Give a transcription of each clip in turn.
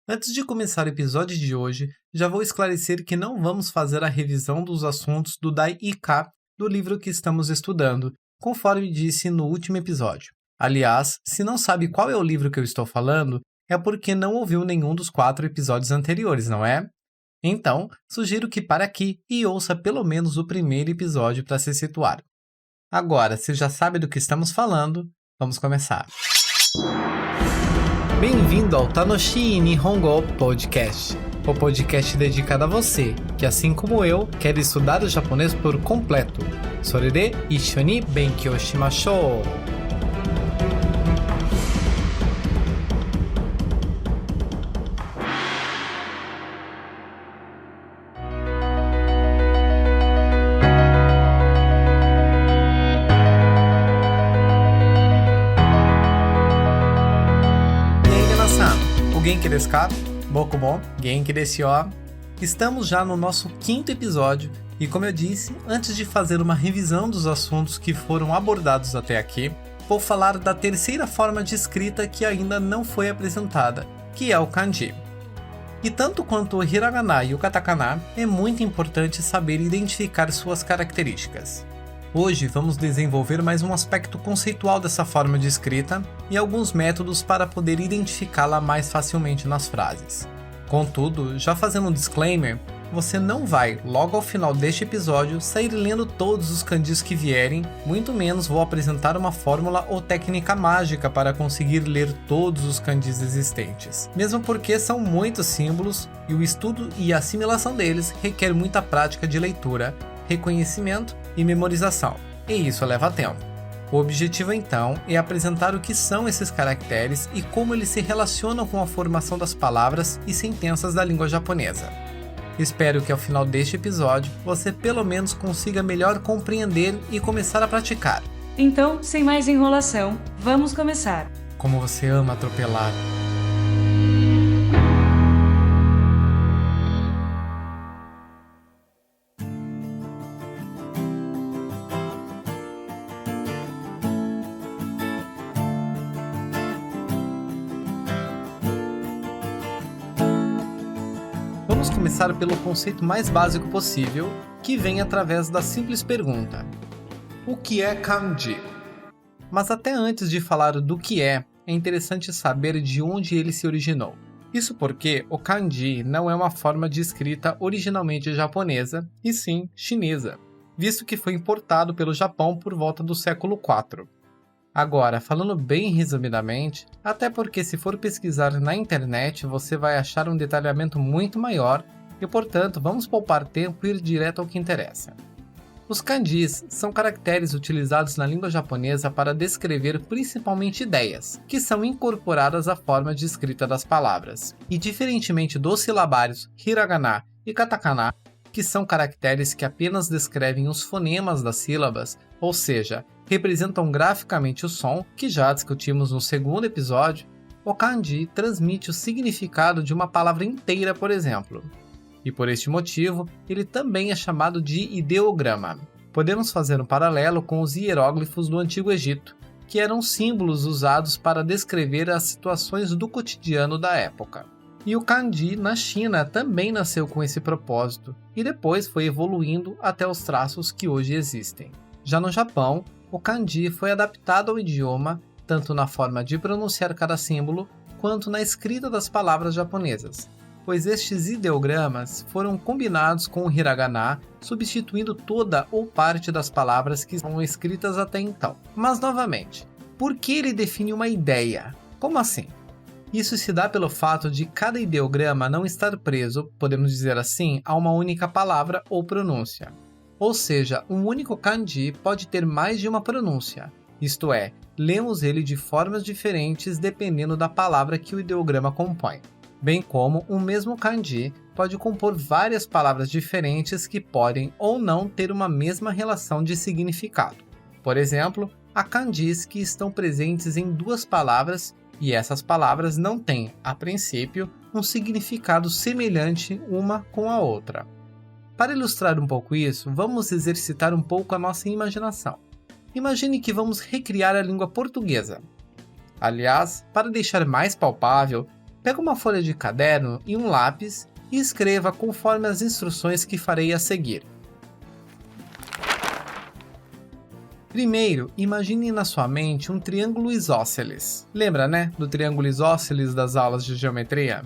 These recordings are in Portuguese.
Antes de começar o episódio de hoje, já vou esclarecer que não vamos fazer a revisão dos assuntos do Dai-I-Ka do livro que estamos estudando, conforme disse no último episódio. Aliás, se não sabe qual é o livro que eu estou falando, é porque não ouviu nenhum dos 4 episódios anteriores, não é? Então, sugiro que pare aqui e ouça pelo menos o primeiro episódio para se situar. Agora, se já sabe do que estamos falando, vamos começar. Bem-vindo ao Tanoshi Nihongo Podcast, o podcast dedicado a você, que assim como eu, quer estudar o japonês por completo. Sorede issho ni benkyou shimashou! Genki desu ka? Boku mo, genki desu yo. Estamos já no nosso 5º episódio e, como eu disse, antes de fazer uma revisão dos assuntos que foram abordados até aqui, vou falar da terceira forma de escrita que ainda não foi apresentada, que é o kanji. E tanto quanto o hiragana e o katakana, é muito importante saber identificar suas características. Hoje vamos desenvolver mais um aspecto conceitual dessa forma de escrita e alguns métodos para poder identificá-la mais facilmente nas frases. Contudo, já fazendo um disclaimer, você não vai, logo ao final deste episódio, sair lendo todos os kanjis que vierem, muito menos vou apresentar uma fórmula ou técnica mágica para conseguir ler todos os kanjis existentes. Mesmo porque são muitos símbolos e o estudo e a assimilação deles requer muita prática de leitura, reconhecimento e memorização, e isso leva tempo. O objetivo então é apresentar o que são esses caracteres e como eles se relacionam com a formação das palavras e sentenças da língua japonesa. Espero que ao final deste episódio você pelo menos consiga melhor compreender e começar a praticar. Então, sem mais enrolação, vamos começar. Como você ama atropelar. Vamos começar pelo conceito mais básico possível, que vem através da simples pergunta: o que é kanji? Mas até antes de falar do que é interessante saber de onde ele se originou. Isso porque o kanji não é uma forma de escrita originalmente japonesa, e sim chinesa, visto que foi importado pelo Japão por volta do século IV. Agora, falando bem resumidamente, até porque se for pesquisar na internet você vai achar um detalhamento muito maior e, portanto, vamos poupar tempo e ir direto ao que interessa. Os kanjis são caracteres utilizados na língua japonesa para descrever principalmente ideias, que são incorporadas à forma de escrita das palavras. E diferentemente dos silabários hiragana e katakana, que são caracteres que apenas descrevem os fonemas das sílabas, ou seja, representam graficamente o som, que já discutimos no 2º episódio, o kanji transmite o significado de uma palavra inteira, por exemplo. E por este motivo, ele também é chamado de ideograma. Podemos fazer um paralelo com os hieróglifos do Antigo Egito, que eram símbolos usados para descrever as situações do cotidiano da época. E o kanji na China também nasceu com esse propósito, e depois foi evoluindo até os traços que hoje existem. Já no Japão, o kanji foi adaptado ao idioma, tanto na forma de pronunciar cada símbolo, quanto na escrita das palavras japonesas, pois estes ideogramas foram combinados com o hiragana, substituindo toda ou parte das palavras que são escritas até então. Mas novamente, por que ele define uma ideia? Como assim? Isso se dá pelo fato de cada ideograma não estar preso, podemos dizer assim, a uma única palavra ou pronúncia. Ou seja, um único kanji pode ter mais de uma pronúncia, isto é, lemos ele de formas diferentes dependendo da palavra que o ideograma compõe. Bem como um mesmo kanji pode compor várias palavras diferentes que podem ou não ter uma mesma relação de significado. Por exemplo, há kanjis que estão presentes em 2 palavras e essas palavras não têm, a princípio, um significado semelhante uma com a outra. Para ilustrar um pouco isso, vamos exercitar um pouco a nossa imaginação. Imagine que vamos recriar a língua portuguesa. Aliás, para deixar mais palpável, Pega uma folha de caderno e um lápis e escreva conforme as instruções que farei a seguir. Primeiro, imagine na sua mente um triângulo isósceles. Lembra, né, do triângulo isósceles das aulas de geometria?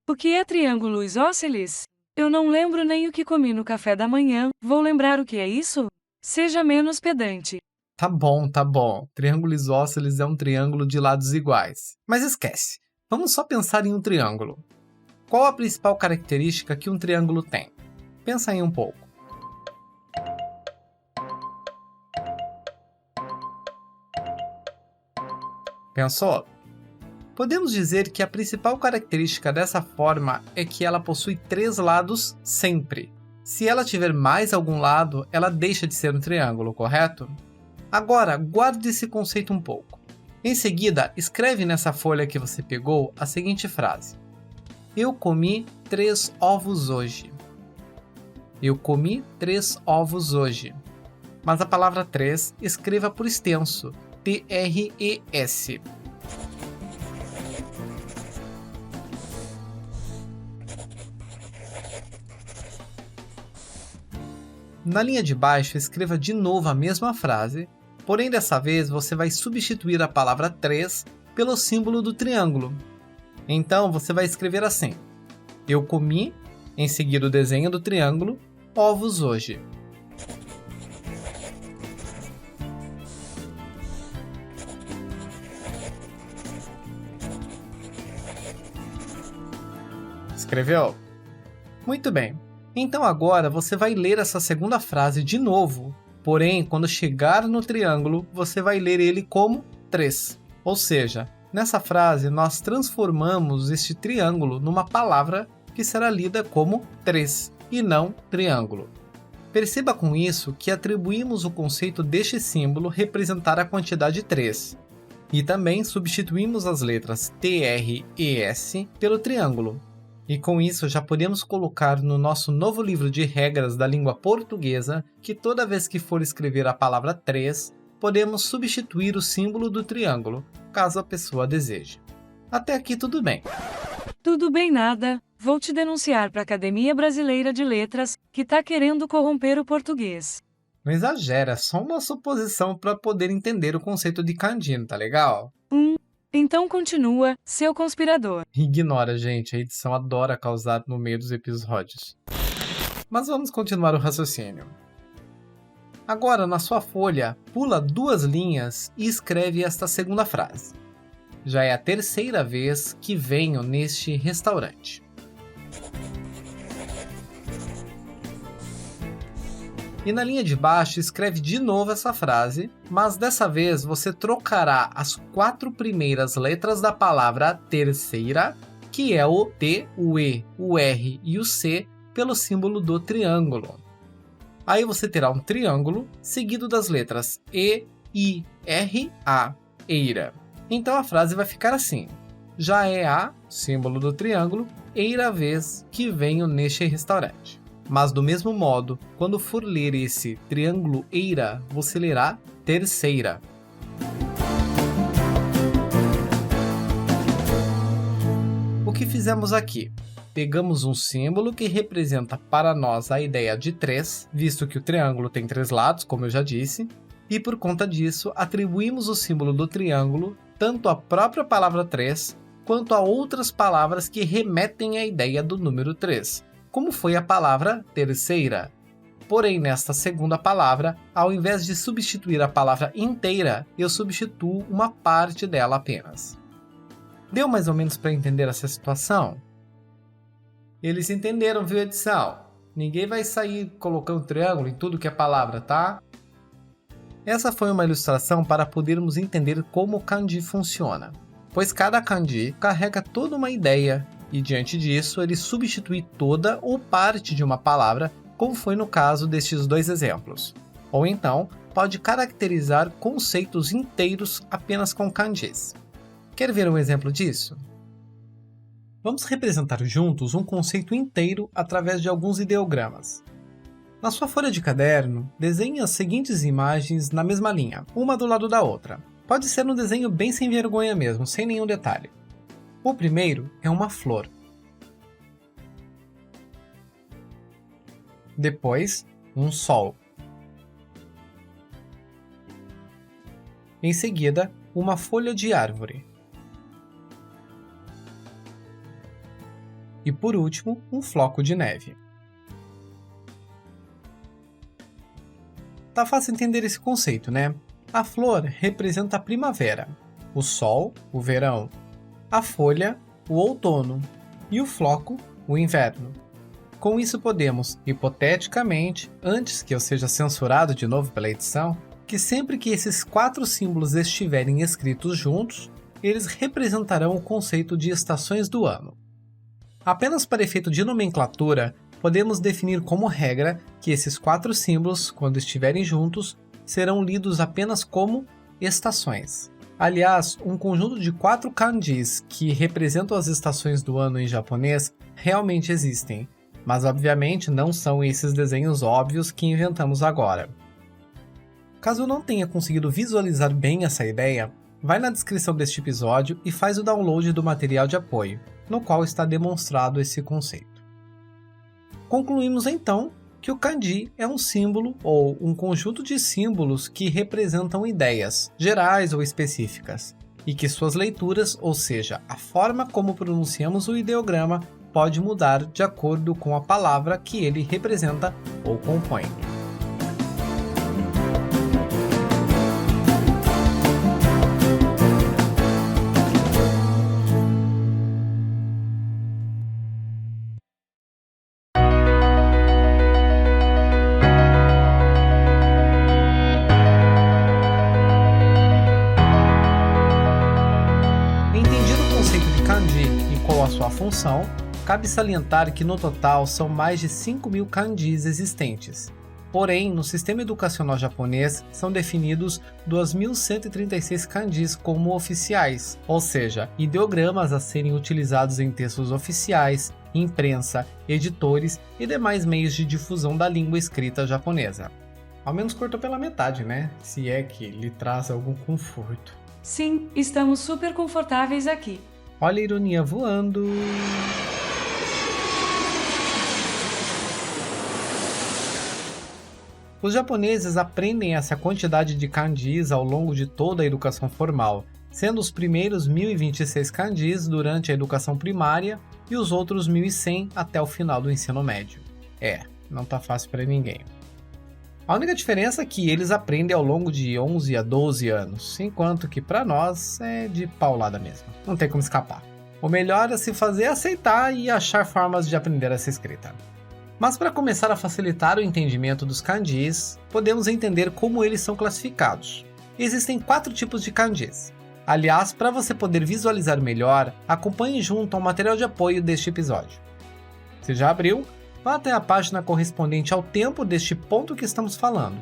O que é triângulo isósceles? Eu não lembro nem o que comi no café da manhã, vou lembrar o que é isso? Seja menos pedante. Tá bom, tá bom. Triângulo isósceles é um triângulo de lados iguais. Mas esquece, vamos só pensar em um triângulo. Qual a principal característica que um triângulo tem? Pensa aí um pouco. Pensou? Podemos dizer que a principal característica dessa forma é que ela possui 3 lados sempre. Se ela tiver mais algum lado, ela deixa de ser um triângulo, correto? Agora, guarde esse conceito um pouco. Em seguida, escreve nessa folha que você pegou a seguinte frase: Eu comi 3 ovos hoje. Eu comi 3 ovos hoje. Mas a palavra 3 escreva por extenso, T-R-E-S. Na linha de baixo, escreva de novo a mesma frase, porém dessa vez você vai substituir a palavra 3 pelo símbolo do triângulo. Então você vai escrever assim: Eu comi, em seguida o desenho do triângulo, ovos hoje. Escreveu? Muito bem. Então agora você vai ler essa segunda frase de novo, porém quando chegar no triângulo você vai ler ele como 3. Ou seja, nessa frase nós transformamos este triângulo numa palavra que será lida como 3 e não triângulo. Perceba com isso que atribuímos o conceito deste símbolo representar a quantidade 3. E também substituímos as letras T, R e S pelo triângulo. E com isso já podemos colocar no nosso novo livro de regras da língua portuguesa que toda vez que for escrever a palavra 3, podemos substituir o símbolo do triângulo, caso a pessoa deseje. Até aqui tudo bem. Tudo bem nada, vou te denunciar para a Academia Brasileira de Letras, que tá querendo corromper o português. Não exagera, é só uma suposição para poder entender o conceito de kanji, tá legal? Então continua, seu conspirador. Ignora, gente, a edição adora causar no meio dos episódios. Mas vamos continuar o raciocínio. Agora, na sua folha, pula 2 linhas e escreve esta segunda frase. Já é a 3ª vez que venho neste restaurante. E na linha de baixo escreve de novo essa frase, mas dessa vez você trocará as 4 primeiras letras da palavra terceira, que é o T, o E, o R e o C, pelo símbolo do triângulo. Aí você terá um triângulo seguido das letras E, I, R, A, eira. Então a frase vai ficar assim: já é a, símbolo do triângulo, eira vez que venho neste restaurante. Mas do mesmo modo, quando for ler esse triângulo eira, você lerá terceira. O que fizemos aqui? Pegamos um símbolo que representa para nós a ideia de 3, visto que o triângulo tem 3 lados, como eu já disse, e por conta disso atribuímos o símbolo do triângulo tanto à própria palavra 3, quanto a outras palavras que remetem à ideia do número 3. Como foi a palavra terceira. Porém, nesta segunda palavra, ao invés de substituir a palavra inteira, eu substituo uma parte dela apenas. Deu mais ou menos para entender essa situação? Eles entenderam, viu, edição? Ninguém vai sair colocando triângulo em tudo que é palavra, tá? Essa foi uma ilustração para podermos entender como o kanji funciona, pois cada kanji carrega toda uma ideia, e diante disso ele substitui toda ou parte de uma palavra, como foi no caso destes 2 exemplos. Ou então, pode caracterizar conceitos inteiros apenas com kanjis. Quer ver um exemplo disso? Vamos representar juntos um conceito inteiro através de alguns ideogramas. Na sua folha de caderno, desenhe as seguintes imagens na mesma linha, uma do lado da outra. Pode ser um desenho bem sem vergonha mesmo, sem nenhum detalhe. O primeiro é uma flor. Depois, um sol. Em seguida, uma folha de árvore. E por último, um floco de neve. Tá fácil entender esse conceito, né? A flor representa a primavera, o sol, o verão, a folha, o outono e o floco, o inverno. Com isso podemos, hipoteticamente, antes que eu seja censurado de novo pela edição, que sempre que esses 4 símbolos estiverem escritos juntos, eles representarão o conceito de estações do ano. Apenas para efeito de nomenclatura, podemos definir como regra que esses 4 símbolos, quando estiverem juntos, serão lidos apenas como estações. Aliás, um conjunto de 4 kanjis que representam as estações do ano em japonês realmente existem, mas obviamente não são esses desenhos óbvios que inventamos agora. Caso não tenha conseguido visualizar bem essa ideia, vai na descrição deste episódio e faz o download do material de apoio, no qual está demonstrado esse conceito. Concluímos então que o kanji é um símbolo ou um conjunto de símbolos que representam ideias, gerais ou específicas, e que suas leituras, ou seja, a forma como pronunciamos o ideograma, pode mudar de acordo com a palavra que ele representa ou compõe. Entendido o conceito de kanji e qual a sua função, cabe salientar que no total são mais de 5.000 kanjis existentes. Porém, no sistema educacional japonês são definidos 2.136 kanjis como oficiais, ou seja, ideogramas a serem utilizados em textos oficiais, imprensa, editores e demais meios de difusão da língua escrita japonesa. Ao menos cortou pela metade, né? Se é que lhe traz algum conforto. Sim, estamos super confortáveis aqui. Olha a ironia voando! Os japoneses aprendem essa quantidade de kanjis ao longo de toda a educação formal, sendo os primeiros 1.026 kanjis durante a educação primária e os outros 1.100 até o final do ensino médio. Não tá fácil para ninguém. A única diferença é que eles aprendem ao longo de 11 a 12 anos, enquanto que para nós é de paulada mesmo, não tem como escapar. O melhor é se fazer aceitar e achar formas de aprender essa escrita. Mas para começar a facilitar o entendimento dos kanjis, podemos entender como eles são classificados. Existem 4 tipos de kanjis. Aliás, para você poder visualizar melhor, acompanhe junto ao material de apoio deste episódio. Se já abriu, vá até a página correspondente ao tempo deste ponto que estamos falando.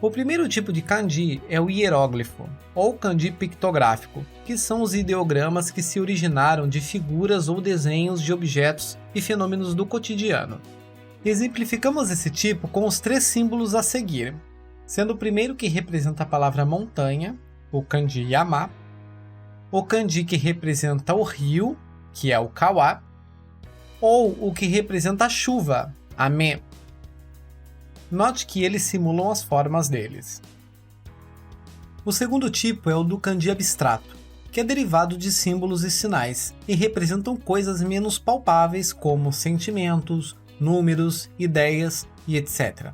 O primeiro tipo de kanji é o hieróglifo, ou kanji pictográfico, que são os ideogramas que se originaram de figuras ou desenhos de objetos e fenômenos do cotidiano. Exemplificamos esse tipo com os 3 símbolos a seguir, sendo o primeiro que representa a palavra montanha, o kanji yama, o kanji que representa o rio, que é o kawa, ou o que representa a chuva, ame. Note que eles simulam as formas deles. O segundo tipo é o do kanji abstrato, que é derivado de símbolos e sinais, e representam coisas menos palpáveis como sentimentos, números, ideias e etc.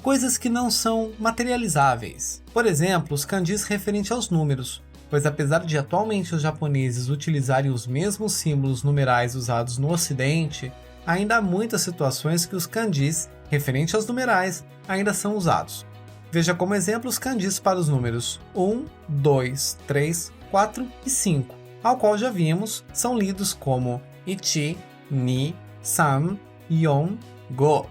Coisas que não são materializáveis. Por exemplo, os kanjis referentes aos números, pois apesar de atualmente os japoneses utilizarem os mesmos símbolos numerais usados no ocidente, ainda há muitas situações que os kanjis referentes aos numerais ainda são usados. Veja como exemplo os kanjis para os números 1, 2, 3, 4 e 5, ao qual já vimos são lidos como ichi, ni, san, yon, go.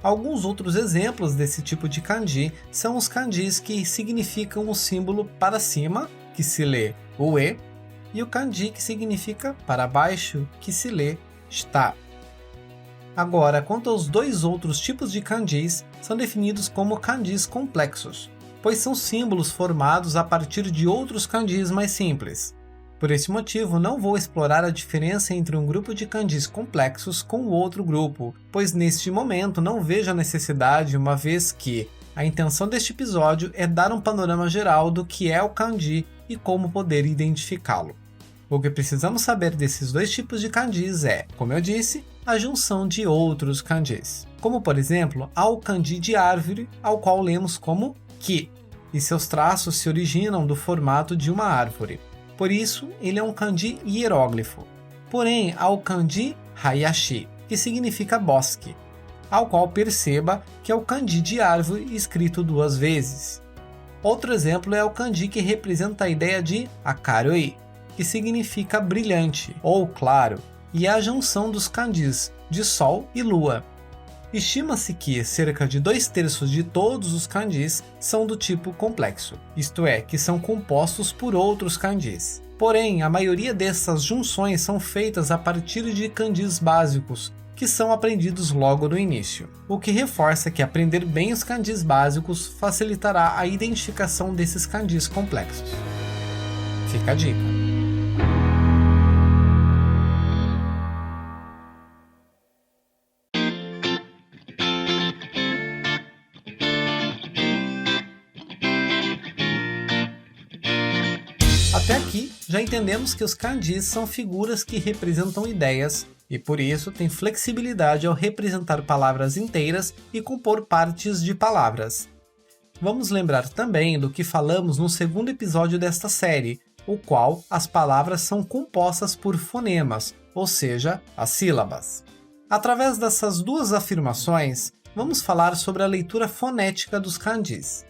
Alguns outros exemplos desse tipo de kanji são os kanjis que significam o símbolo para cima, que se lê ue, e o kanji que significa para baixo, que se lê shita. Agora, quanto aos 2 outros tipos de kanjis, são definidos como kanjis complexos, pois são símbolos formados a partir de outros kanjis mais simples. Por esse motivo, não vou explorar a diferença entre um grupo de kanjis complexos com o outro grupo, pois neste momento não vejo a necessidade, uma vez que a intenção deste episódio é dar um panorama geral do que é o kanji e como poder identificá-lo. O que precisamos saber desses dois tipos de kanjis é, como eu disse, a junção de outros kanjis. Como por exemplo, há o kanji de árvore, ao qual lemos como ki, e seus traços se originam do formato de uma árvore. Por isso, ele é um kanji hieróglifo. Porém, há o kanji hayashi, que significa bosque, ao qual perceba que é o kanji de árvore escrito 2 vezes. Outro exemplo é o kanji que representa a ideia de akarui, que significa brilhante ou claro, e é a junção dos kanjis de sol e lua. Estima-se que cerca de 2/3 de todos os kanjis são do tipo complexo, isto é, que são compostos por outros kanjis. Porém, a maioria dessas junções são feitas a partir de kanjis básicos, que são aprendidos logo no início, o que reforça que aprender bem os kanjis básicos facilitará a identificação desses kanjis complexos. Fica a dica. Até aqui, já entendemos que os kanjis são figuras que representam ideias e por isso têm flexibilidade ao representar palavras inteiras e compor partes de palavras. Vamos lembrar também do que falamos no segundo episódio desta série, o qual as palavras são compostas por fonemas, ou seja, as sílabas. Através dessas duas afirmações, vamos falar sobre a leitura fonética dos kanjis.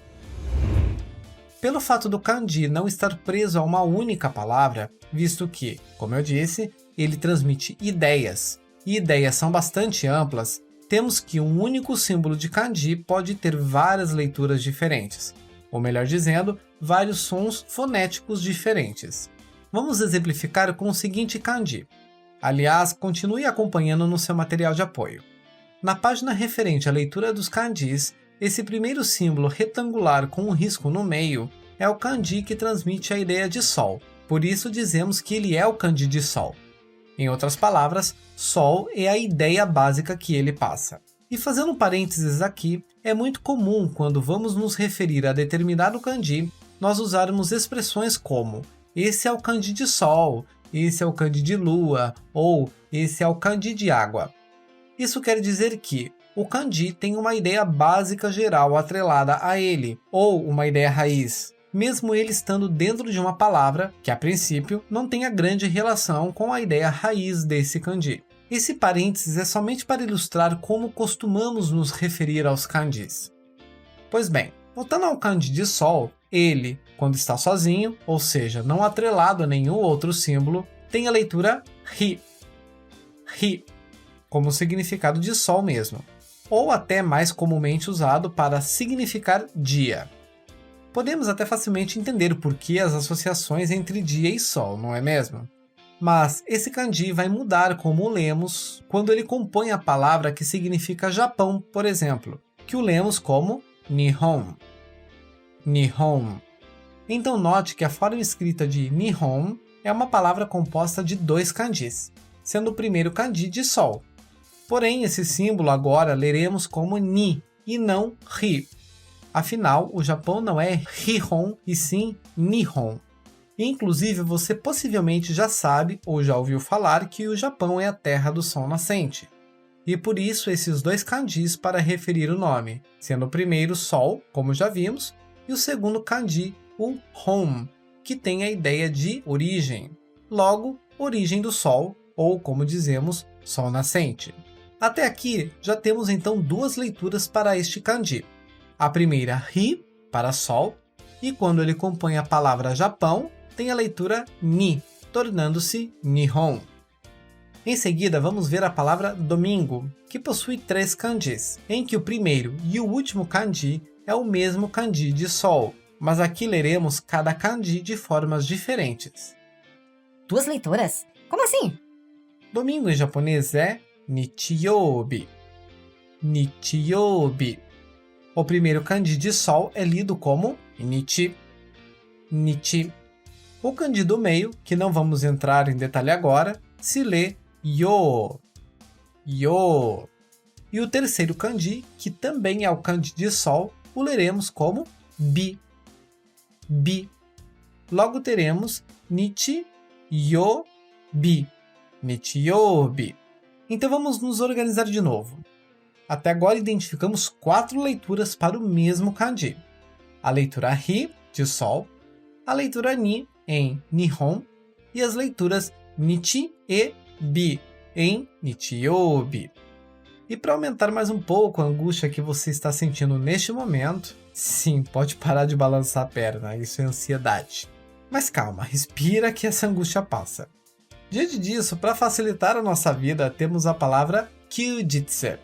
Pelo fato do kanji não estar preso a uma única palavra, visto que, como eu disse, ele transmite ideias, e ideias são bastante amplas, temos que um único símbolo de kanji pode ter várias leituras diferentes, ou melhor dizendo, vários sons fonéticos diferentes. Vamos exemplificar com o seguinte kanji. Aliás, continue acompanhando no seu material de apoio. Na página referente à leitura dos kanjis, esse primeiro símbolo retangular com um risco no meio é o kanji que transmite a ideia de sol, por isso dizemos que ele é o kanji de sol. Em outras palavras, sol é a ideia básica que ele passa. E fazendo um parênteses aqui, é muito comum quando vamos nos referir a determinado kanji, nós usarmos expressões como esse é o kanji de sol, esse é o kanji de lua, ou esse é o kanji de água. Isso quer dizer que o kanji tem uma ideia básica geral atrelada a ele, ou uma ideia raiz, mesmo ele estando dentro de uma palavra que, a princípio, não tenha grande relação com a ideia raiz desse kanji. Esse parênteses é somente para ilustrar como costumamos nos referir aos kanjis. Pois bem, voltando ao kanji de sol, ele, quando está sozinho, ou seja, não atrelado a nenhum outro símbolo, tem a leitura ri, como significado de sol mesmo, ou até mais comumente usado para significar dia. Podemos até facilmente entender por que as associações entre dia e sol, não é mesmo? Mas esse kanji vai mudar como o lemos quando ele compõe a palavra que significa Japão, por exemplo, que o lemos como Nihon. Nihon. Então note que a forma escrita de Nihon é uma palavra composta de 2 kanjis, sendo o primeiro kanji de sol. Porém, esse símbolo agora leremos como Ni e não Ri. Afinal, o Japão não é Rihon e sim Nihon. Inclusive, você possivelmente já sabe ou já ouviu falar que o Japão é a terra do sol nascente. E por isso esses 2 kanjis para referir o nome, sendo o primeiro sol, como já vimos, e o segundo kanji, o Hon, que tem a ideia de origem. Logo, origem do sol, ou como dizemos, sol nascente. Até aqui, já temos então 2 leituras para este kanji. A primeira, Ri, para sol, e quando ele compõe a palavra Japão, tem a leitura Ni, tornando-se Nihon. Em seguida, vamos ver a palavra domingo, que possui 3 kanjis, em que o primeiro e o último kanji é o mesmo kanji de sol, mas aqui leremos cada kanji de formas diferentes. 2 leituras? Como assim? Domingo em japonês é Nichiyoubi. Nichiyoubi. O primeiro kanji de sol é lido como Nichi. Nichi. O kanji do meio, que não vamos entrar em detalhe agora, se lê yo. Yo. E o terceiro kanji, que também é o kanji de sol, o leremos como bi. Bi. Logo teremos nichi yo bi. Nichiyobi. Então vamos nos organizar de novo. Até agora identificamos 4 leituras para o mesmo kanji. A leitura ri, de sol, a leitura ni, em nihon, e as leituras nichi e bi, em nichiyobi. E para aumentar mais um pouco a angústia que você está sentindo neste momento, sim, pode parar de balançar a perna, isso é ansiedade. Mas calma, respira que essa angústia passa. Diante disso, para facilitar a nossa vida, temos a palavra kyujitsu.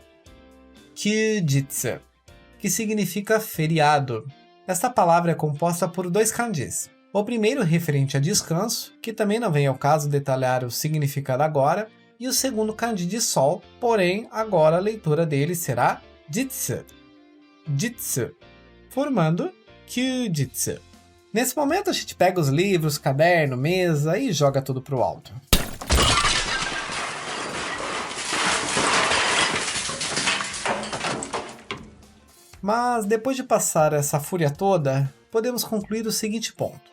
Kyujitsu, que significa feriado. Esta palavra é composta por 2 kanjis. O primeiro referente a descanso, que também não vem ao caso detalhar o significado agora, e o segundo kanji de sol, porém agora a leitura dele será jitsu. Jitsu, formando kyujitsu. Nesse momento a gente pega os livros, caderno, mesa e joga tudo pro alto. Mas depois de passar essa fúria toda, podemos concluir o seguinte ponto.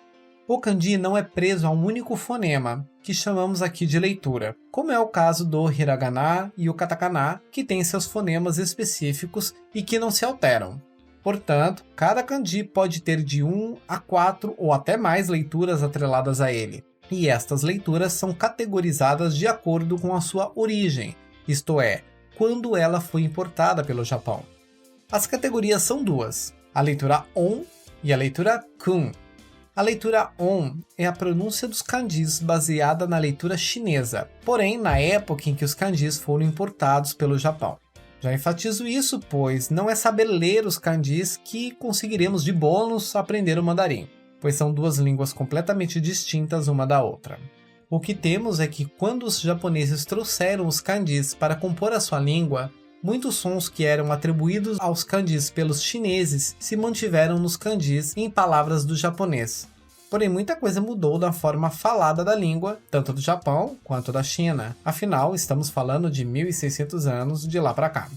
O kanji não é preso a um único fonema, que chamamos aqui de leitura, como é o caso do hiragana e o katakana, que têm seus fonemas específicos e que não se alteram. Portanto, cada kanji pode ter de 1 a 4 ou até mais leituras atreladas a ele, e estas leituras são categorizadas de acordo com a sua origem, isto é, quando ela foi importada pelo Japão. As categorias são 2, a leitura on e a leitura kun. A leitura on é a pronúncia dos kanjis baseada na leitura chinesa, porém na época em que os kanjis foram importados pelo Japão. Já enfatizo isso, pois não é saber ler os kanjis que conseguiremos de bônus aprender o mandarim, pois são 2 línguas completamente distintas uma da outra. O que temos é que quando os japoneses trouxeram os kanjis para compor a sua língua, muitos sons que eram atribuídos aos kanjis pelos chineses se mantiveram nos kanjis em palavras do japonês. Porém, muita coisa mudou da forma falada da língua, tanto do Japão quanto da China. Afinal, estamos falando de 1600 anos de lá para cá.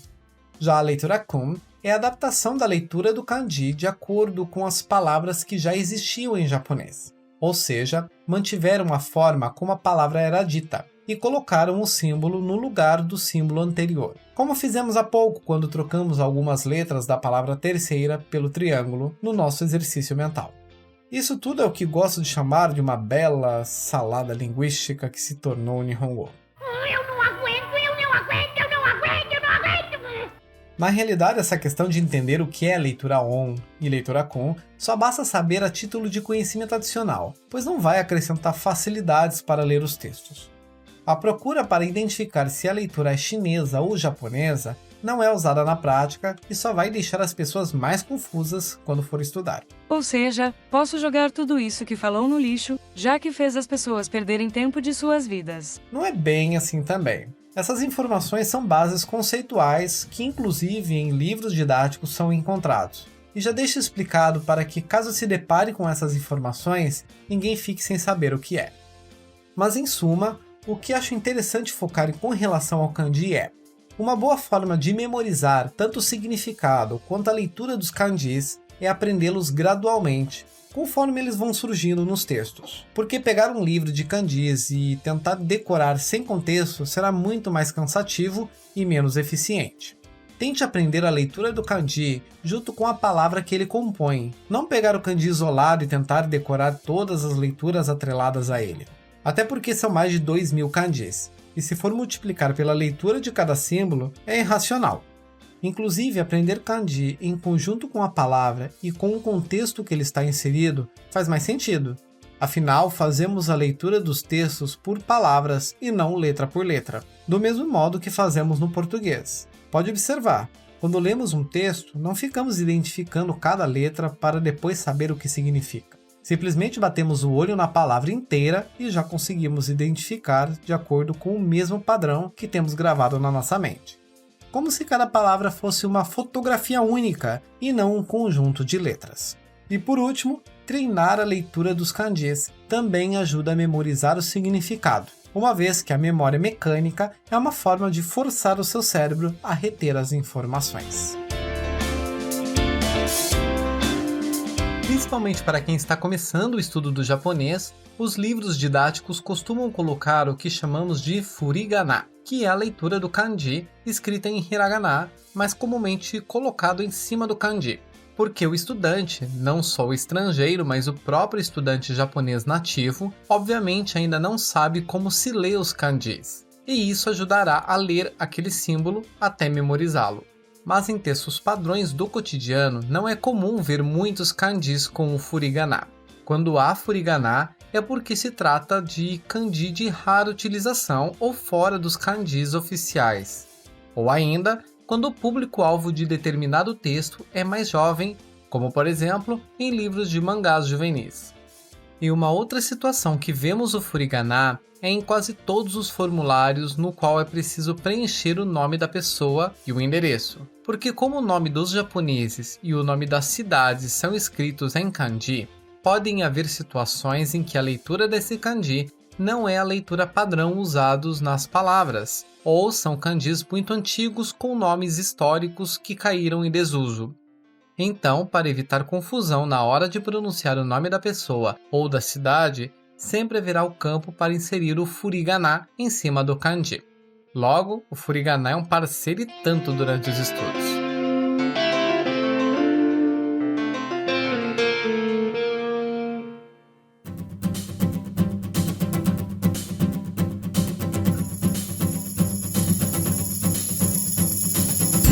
Já a leitura kun é a adaptação da leitura do kanji de acordo com as palavras que já existiam em japonês. Ou seja, mantiveram a forma como a palavra era dita e colocaram o símbolo no lugar do símbolo anterior. Como fizemos há pouco quando trocamos algumas letras da palavra terceira pelo triângulo no nosso exercício mental. Isso tudo é o que gosto de chamar de uma bela salada linguística que se tornou o Nihongo. Eu não aguento! Na realidade, essa questão de entender o que é leitura on e leitura kun só basta saber a título de conhecimento adicional, pois não vai acrescentar facilidades para ler os textos. A procura para identificar se a leitura é chinesa ou japonesa não é usada na prática e só vai deixar as pessoas mais confusas quando for estudar. Ou seja, posso jogar tudo isso que falou no lixo, já que fez as pessoas perderem tempo de suas vidas. Não é bem assim também. Essas informações são bases conceituais que, inclusive, em livros didáticos são encontrados. E já deixo explicado para que, caso se depare com essas informações, ninguém fique sem saber o que é. Mas, em suma, o que acho interessante focar com relação ao kanji é: uma boa forma de memorizar tanto o significado quanto a leitura dos kanjis é aprendê-los gradualmente, conforme eles vão surgindo nos textos. Porque pegar um livro de kanjis e tentar decorar sem contexto será muito mais cansativo e menos eficiente. Tente aprender a leitura do kanji junto com a palavra que ele compõe, não pegar o kanji isolado e tentar decorar todas as leituras atreladas a ele. Até porque são mais de 2.000 kanjis, e se for multiplicar pela leitura de cada símbolo, é irracional. Inclusive, aprender kanji em conjunto com a palavra e com o contexto que ele está inserido faz mais sentido. Afinal, fazemos a leitura dos textos por palavras e não letra por letra, do mesmo modo que fazemos no português. Pode observar, quando lemos um texto, não ficamos identificando cada letra para depois saber o que significa. Simplesmente batemos o olho na palavra inteira e já conseguimos identificar de acordo com o mesmo padrão que temos gravado na nossa mente. Como se cada palavra fosse uma fotografia única e não um conjunto de letras. E por último, Treinar a leitura dos kanjis também ajuda a memorizar o significado, uma vez que a memória mecânica é uma forma de forçar o seu cérebro a reter as informações. Principalmente para quem está começando o estudo do japonês, os livros didáticos costumam colocar o que chamamos de furigana, que é a leitura do kanji escrita em hiragana, mas comumente colocado em cima do kanji. Porque o estudante, não só o estrangeiro, mas o próprio estudante japonês nativo, obviamente ainda não sabe como se lê os kanjis, e isso ajudará a ler aquele símbolo até memorizá-lo. Mas em textos padrões do cotidiano, não é comum ver muitos kanjis com o furigana. Quando há furigana, é porque se trata de kanji de rara utilização ou fora dos kanjis oficiais. Ou ainda, quando o público-alvo de determinado texto é mais jovem, como por exemplo, em livros de mangás juvenis. E uma outra situação que vemos o furigana é em quase todos os formulários no qual é preciso preencher o nome da pessoa e o endereço. Porque como o nome dos japoneses e o nome das cidades são escritos em kanji, podem haver situações em que a leitura desse kanji não é a leitura padrão usados nas palavras, ou são kanjis muito antigos com nomes históricos que caíram em desuso. Então, para evitar confusão na hora de pronunciar o nome da pessoa ou da cidade, sempre haverá o campo para inserir o furigana em cima do kanji. Logo, o furigana é um parceiro e tanto durante os estudos.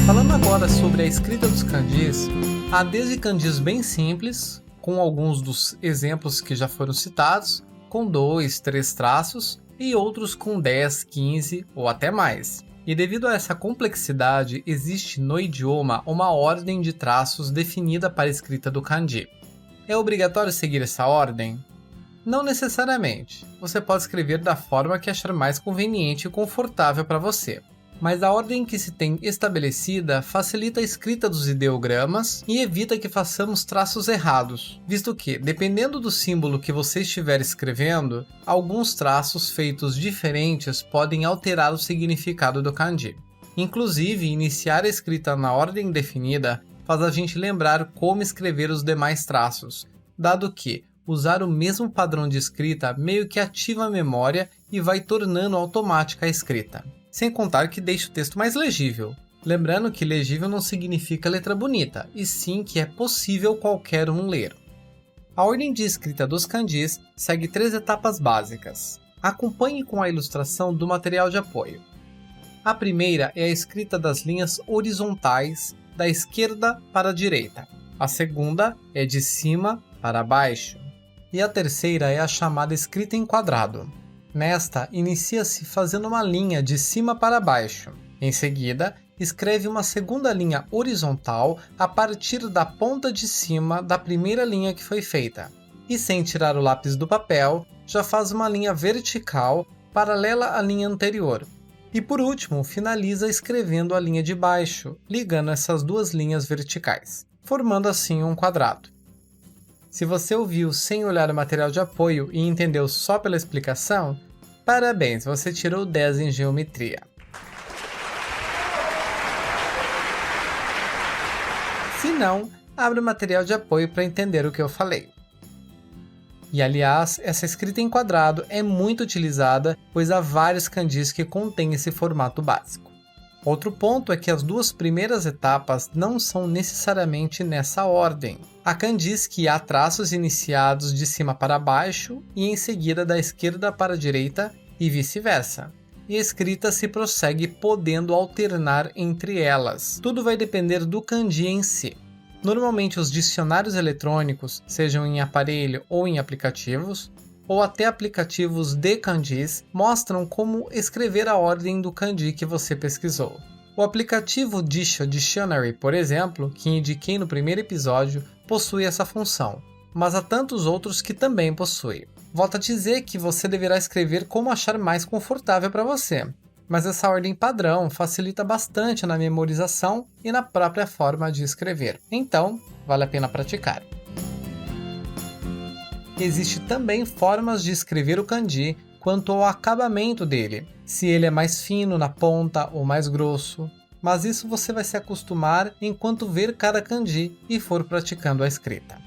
Falando agora sobre a escrita dos kanjis, há desde kanjis bem simples, com alguns dos exemplos que já foram citados, com 2, 3 traços, e outros com 10, 15 ou até mais. E devido a essa complexidade, existe no idioma uma ordem de traços definida para a escrita do kanji. É obrigatório seguir essa ordem? Não necessariamente. Você pode escrever da forma que achar mais conveniente e confortável para você. Mas a ordem que se tem estabelecida facilita a escrita dos ideogramas e evita que façamos traços errados, visto que, dependendo do símbolo que você estiver escrevendo, alguns traços feitos diferentes podem alterar o significado do kanji. Inclusive, iniciar a escrita na ordem definida faz a gente lembrar como escrever os demais traços, dado que usar o mesmo padrão de escrita meio que ativa a memória e vai tornando automática a escrita. Sem contar que deixa o texto mais legível. Lembrando que legível não significa letra bonita, e sim que é possível qualquer um ler. A ordem de escrita dos kanjis segue 3 etapas básicas. Acompanhe com a ilustração do material de apoio. A primeira é a escrita das linhas horizontais, da esquerda para a direita. A segunda é de cima para baixo. E a terceira é a chamada escrita em quadrado. Nesta, inicia-se fazendo uma linha de cima para baixo. Em seguida, escreve uma segunda linha horizontal a partir da ponta de cima da primeira linha que foi feita. E sem tirar o lápis do papel, já faz uma linha vertical paralela à linha anterior. E por último, finaliza escrevendo a linha de baixo, ligando essas duas linhas verticais, formando assim um quadrado. Se você ouviu sem olhar o material de apoio e entendeu só pela explicação, parabéns, você tirou 10 em geometria. Se não, abre o material de apoio para entender o que eu falei. E aliás, essa escrita em quadrado é muito utilizada, pois há vários kanjis que contêm esse formato básico. Outro ponto é que as 2 primeiras etapas não são necessariamente nessa ordem. Há kanjis que há traços iniciados de cima para baixo e em seguida da esquerda para a direita e vice-versa. E a escrita se prossegue podendo alternar entre elas. Tudo vai depender do kanji em si. Normalmente os dicionários eletrônicos, sejam em aparelho ou em aplicativos, ou até aplicativos de kanjis, mostram como escrever a ordem do kanji que você pesquisou. O aplicativo Dictio Dictionary, por exemplo, que indiquei no primeiro episódio, possui essa função, mas há tantos outros que também possuem. Volto a dizer que você deverá escrever como achar mais confortável para você, mas essa ordem padrão facilita bastante na memorização e na própria forma de escrever. Então, vale a pena praticar. Existe também formas de escrever o kanji quanto ao acabamento dele, se ele é mais fino na ponta ou mais grosso, mas isso você vai se acostumar enquanto ver cada kanji e for praticando a escrita.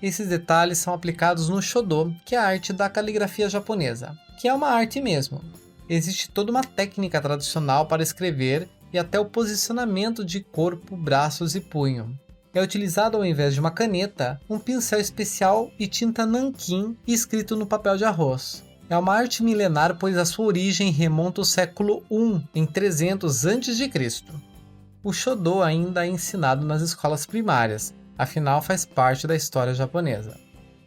Esses detalhes são aplicados no Shodo, que é a arte da caligrafia japonesa, que é uma arte mesmo. Existe toda uma técnica tradicional para escrever e até o posicionamento de corpo, braços e punho. É utilizado ao invés de uma caneta, um pincel especial e tinta nanquim escrito no papel de arroz. É uma arte milenar, pois a sua origem remonta ao século I, em 300 a.C. O Shodo ainda é ensinado nas escolas primárias, afinal faz parte da história japonesa.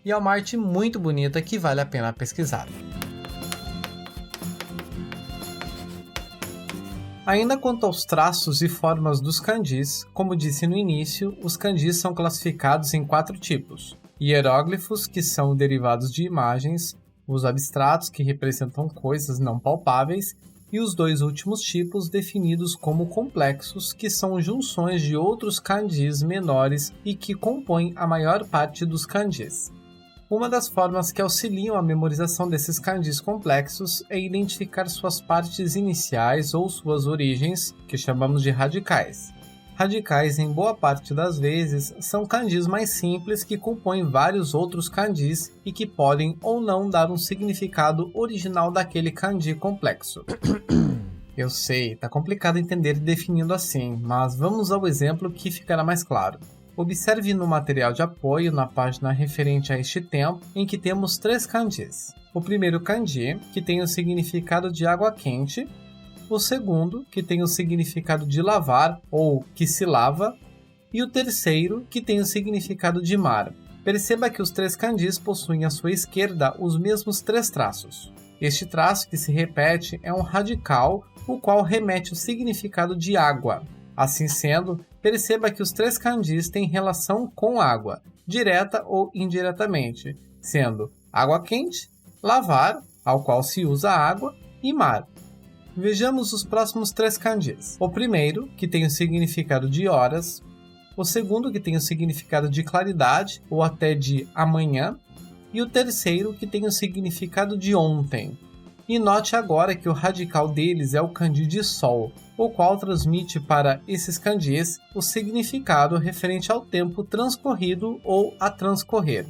E é uma arte muito bonita que vale a pena pesquisar. Ainda quanto aos traços e formas dos kanjis, como disse no início, os kanjis são classificados em 4 tipos: hieróglifos, que são derivados de imagens, os abstratos, que representam coisas não palpáveis, e os 2 últimos tipos definidos como complexos, que são junções de outros kanjis menores e que compõem a maior parte dos kanjis. Uma das formas que auxiliam a memorização desses kanjis complexos é identificar suas partes iniciais ou suas origens, que chamamos de radicais. Radicais, em boa parte das vezes, são kanjis mais simples que compõem vários outros kanjis e que podem ou não dar um significado original daquele kanji complexo. Eu sei, tá complicado entender definindo assim, mas vamos ao exemplo que ficará mais claro. Observe no material de apoio, na página referente a este tempo, em que temos 3 kanjis. O primeiro kanji, que tem o significado de água quente. O segundo, que tem o significado de lavar ou que se lava. E o terceiro, que tem o significado de mar. Perceba que os 3 kanjis possuem à sua esquerda os mesmos 3 traços. Este traço que se repete é um radical, o qual remete ao significado de água. Assim sendo, perceba que os 3 kanjis têm relação com água, direta ou indiretamente, sendo água quente, lavar, ao qual se usa água, e mar. Vejamos os próximos 3 kanjis. O primeiro, que tem o significado de horas. O segundo, que tem o significado de claridade, ou até de amanhã. E o terceiro, que tem o significado de ontem. E note agora que o radical deles é o kanji de sol, o qual transmite para esses kanjis o significado referente ao tempo transcorrido ou a transcorrer.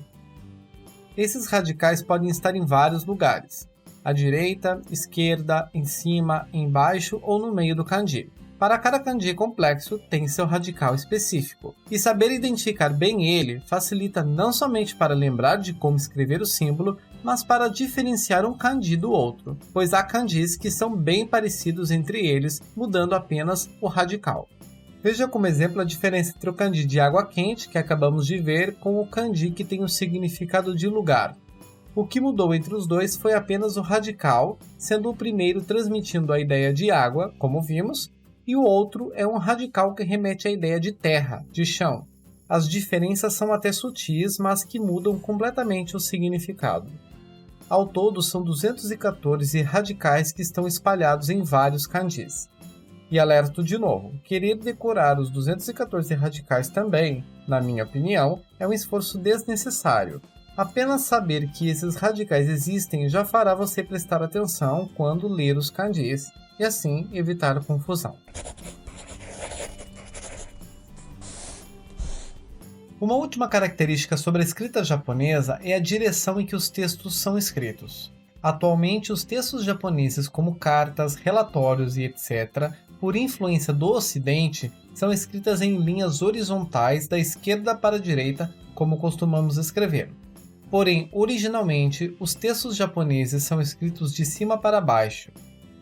Esses radicais podem estar em vários lugares: à direita, esquerda, em cima, embaixo ou no meio do kanji. Para cada kanji complexo tem seu radical específico, e saber identificar bem ele facilita não somente para lembrar de como escrever o símbolo, mas para diferenciar um kanji do outro, pois há kanjis que são bem parecidos entre eles, mudando apenas o radical. Veja como exemplo a diferença entre o kanji de água quente, que acabamos de ver, com o kanji que tem o significado de lugar. O que mudou entre os dois foi apenas o radical, sendo o primeiro transmitindo a ideia de água, como vimos, e o outro é um radical que remete à ideia de terra, de chão. As diferenças são até sutis, mas que mudam completamente o significado. Ao todo, são 214 radicais que estão espalhados em vários kanjis. E alerto de novo, querer decorar os 214 radicais também, na minha opinião, é um esforço desnecessário. Apenas saber que esses radicais existem já fará você prestar atenção quando ler os kanjis, e assim evitar confusão. Uma última característica sobre a escrita japonesa é a direção em que os textos são escritos. Atualmente, os textos japoneses, como cartas, relatórios e etc., por influência do Ocidente, são escritas em linhas horizontais da esquerda para a direita, como costumamos escrever. Porém, originalmente, os textos japoneses são escritos de cima para baixo.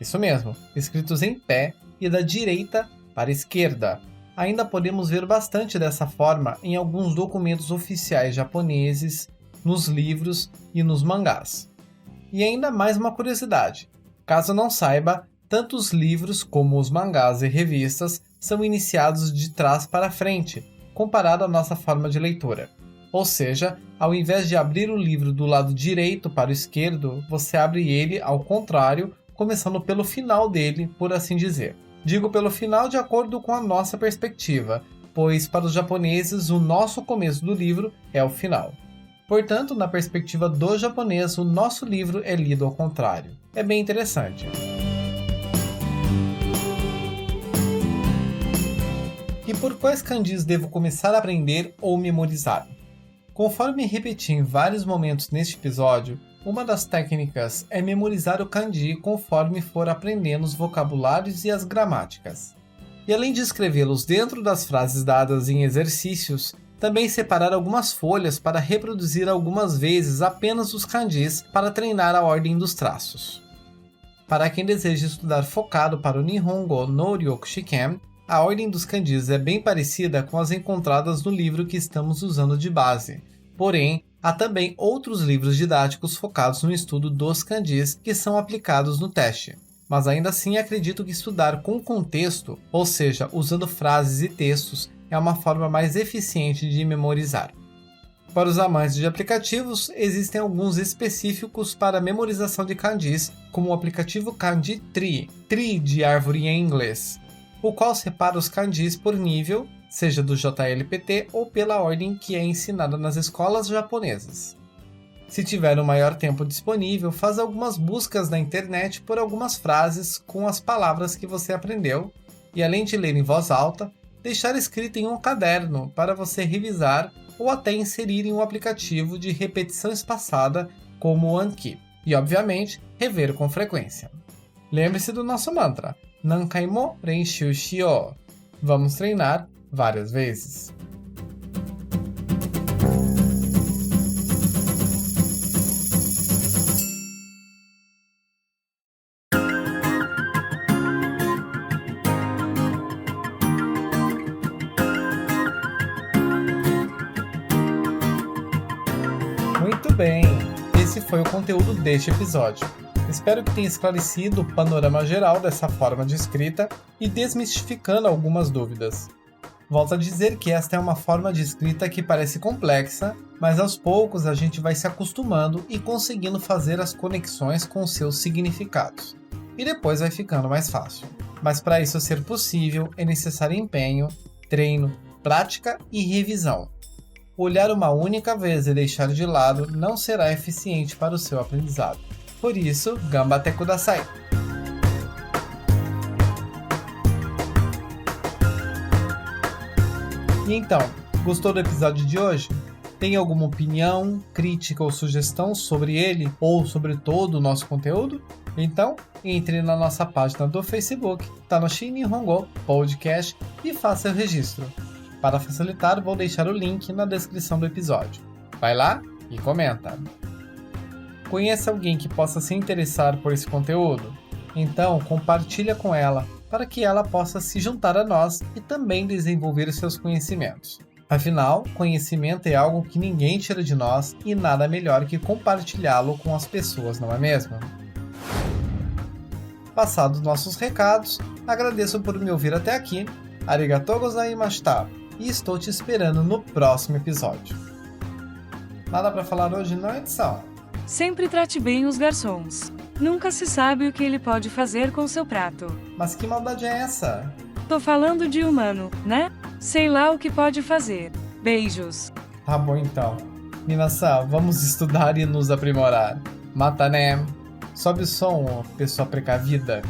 Isso mesmo, escritos em pé e da direita para a esquerda. Ainda podemos ver bastante dessa forma em alguns documentos oficiais japoneses, nos livros e nos mangás. E ainda mais uma curiosidade: caso não saiba, tanto os livros como os mangás e revistas são iniciados de trás para frente, comparado à nossa forma de leitura. Ou seja, ao invés de abrir o livro do lado direito para o esquerdo, você abre ele ao contrário, começando pelo final dele, por assim dizer. Digo pelo final de acordo com a nossa perspectiva, pois para os japoneses o nosso começo do livro é o final. Portanto, na perspectiva do japonês, o nosso livro é lido ao contrário. É bem interessante. E por quais kanjis devo começar a aprender ou memorizar? Conforme repeti em vários momentos neste episódio, uma das técnicas é memorizar o kanji conforme for aprendendo os vocabulários e as gramáticas. E além de escrevê-los dentro das frases dadas em exercícios, também separar algumas folhas para reproduzir algumas vezes apenas os kanjis para treinar a ordem dos traços. Para quem deseja estudar focado para o Nihongo no Ryokushiken, a ordem dos kanjis é bem parecida com as encontradas no livro que estamos usando de base. Porém, há também outros livros didáticos focados no estudo dos kanjis que são aplicados no teste. Mas ainda assim acredito que estudar com contexto, ou seja, usando frases e textos, é uma forma mais eficiente de memorizar. Para os amantes de aplicativos, existem alguns específicos para a memorização de kanjis, como o aplicativo Kanji Tree, Tree de árvore em inglês, o qual separa os kanjis por nível, seja do JLPT ou pela ordem que é ensinada nas escolas japonesas. Se tiver um maior tempo disponível, faz algumas buscas na internet por algumas frases com as palavras que você aprendeu, e além de ler em voz alta, deixar escrito em um caderno para você revisar ou até inserir em um aplicativo de repetição espaçada como o Anki, e obviamente rever com frequência. Lembre-se do nosso mantra, Nankai mo renshū shiyō. Vamos treinar várias vezes. Muito bem, esse foi o conteúdo deste episódio. Espero que tenha esclarecido o panorama geral dessa forma de escrita e desmistificando algumas dúvidas. Volto a dizer que esta é uma forma de escrita que parece complexa, mas aos poucos a gente vai se acostumando e conseguindo fazer as conexões com seus significados. E depois vai ficando mais fácil. Mas para isso ser possível, é necessário empenho, treino, prática e revisão. Olhar uma única vez e deixar de lado não será eficiente para o seu aprendizado. Por isso, Gambate Kudasai! E então, gostou do episódio de hoje? Tem alguma opinião, crítica ou sugestão sobre ele ou sobre todo o nosso conteúdo? Então, entre na nossa página do Facebook, Tanoshi Nihongo Podcast e faça o registro. Para facilitar, vou deixar o link na descrição do episódio. Vai lá e comenta. Conhece alguém que possa se interessar por esse conteúdo? Então, compartilha com ela, para que ela possa se juntar a nós e também desenvolver seus conhecimentos. Afinal, conhecimento é algo que ninguém tira de nós e nada melhor que compartilhá-lo com as pessoas, não é mesmo? Passados nossos recados, agradeço por me ouvir até aqui. Arigatou gozaimashita! E estou te esperando no próximo episódio. Nada para falar hoje, não, edição? Sempre trate bem os garçons. Nunca se sabe o que ele pode fazer com seu prato. Mas que maldade é essa? Tô falando de humano, né? Sei lá o que pode fazer. Beijos. Tá bom então. Minasan, vamos estudar e nos aprimorar. Mata, né? Sobe o som, pessoa precavida.